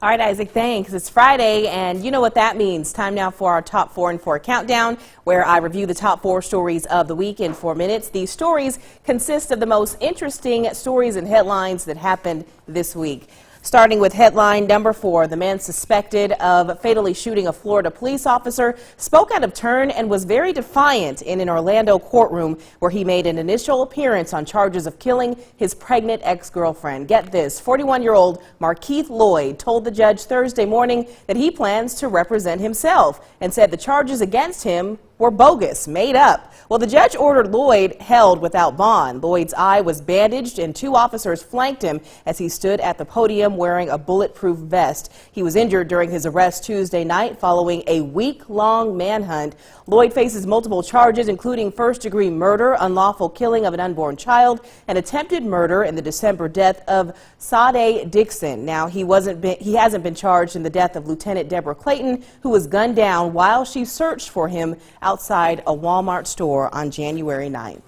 All right, Isaac, thanks. It's Friday, and you know what that means. Time now for our Top 4 in 4 countdown, where I review the top 4 stories of the week in 4 minutes. These stories consist of the most interesting stories and headlines that happened this week. Starting with headline number 4, the man suspected of fatally shooting a Florida police officer spoke out of turn and was very defiant in an Orlando courtroom where he made an initial appearance on charges of killing his pregnant ex-girlfriend. Get this, 41-year-old Markeith Lloyd told the judge Thursday morning that he plans to represent himself and said the charges against him were bogus, made up. Well, the judge ordered Lloyd held without bond. Lloyd's eye was bandaged and 2 officers flanked him as he stood at the podium wearing a bulletproof vest. He was injured during his arrest Tuesday night following a week-long manhunt. Lloyd faces multiple charges, including first-degree murder, unlawful killing of an unborn child, and attempted murder in the December death of Sade Dixon. Now, he hasn't been charged in the death of Lieutenant Deborah Clayton, who was gunned down while she searched for him outside a Walmart store on January 9th.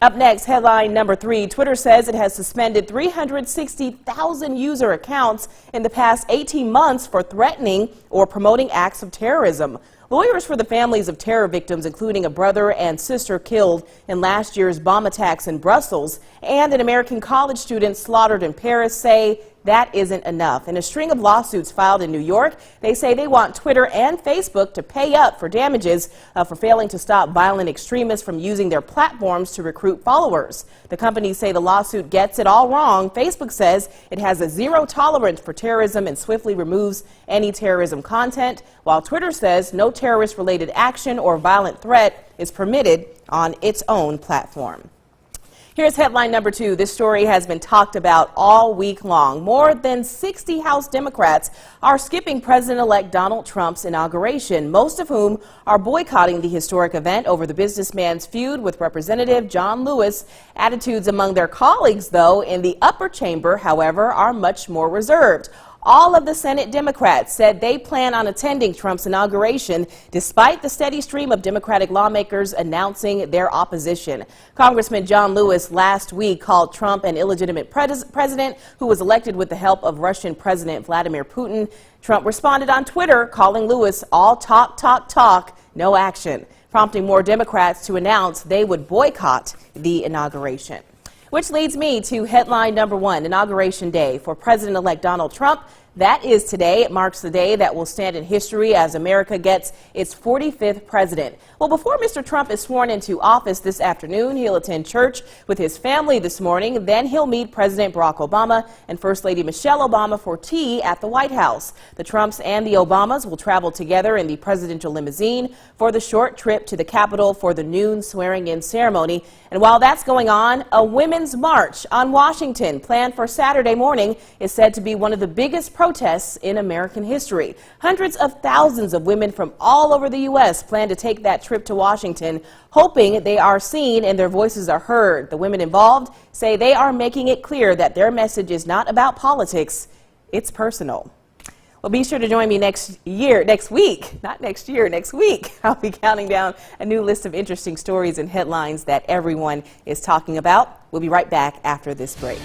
Up next, headline number 3, Twitter says it has suspended 360,000 user accounts in the past 18 months for threatening or promoting acts of terrorism. Lawyers for the families of terror victims, including a brother and sister killed in last year's bomb attacks in Brussels and an American college student slaughtered in Paris, say that isn't enough. In a string of lawsuits filed in New York, they say they want Twitter and Facebook to pay up for damages for failing to stop violent extremists from using their platforms to recruit followers. The companies say the lawsuit gets it all wrong. Facebook says it has a zero tolerance for terrorism and swiftly removes any terrorism content, while Twitter says no terrorist-related action or violent threat is permitted on its own platform. Here's headline number 2. This story has been talked about all week long. More than 60 House Democrats are skipping President-elect Donald Trump's inauguration, most of whom are boycotting the historic event over the businessman's feud with Representative John Lewis. Attitudes among their colleagues, though, in the upper chamber, however, are much more reserved. All of the Senate Democrats said they plan on attending Trump's inauguration despite the steady stream of Democratic lawmakers announcing their opposition. Congressman John Lewis last week called Trump an illegitimate president who was elected with the help of Russian President Vladimir Putin. Trump responded on Twitter, calling Lewis all talk, talk, talk, no action, prompting more Democrats to announce they would boycott the inauguration. Which leads me to headline number 1, Inauguration Day for President-elect Donald Trump. That is today. It marks the day that will stand in history as America gets its 45th president. Well, before Mr. Trump is sworn into office this afternoon, he'll attend church with his family this morning. Then he'll meet President Barack Obama and First Lady Michelle Obama for tea at the White House. The Trumps and the Obamas will travel together in the presidential limousine for the short trip to the Capitol for the noon swearing-in ceremony. And while that's going on, a women's march on Washington, planned for Saturday morning, is said to be one of the biggest protests in American history. Hundreds of thousands of women from all over the U.S. plan to take that trip to Washington, hoping they are seen and their voices are heard. The women involved say they are making it clear that their message is not about politics, it's personal. Well, be sure to join me next week. I'll be counting down a new list of interesting stories and headlines that everyone is talking about. We'll be right back after this break.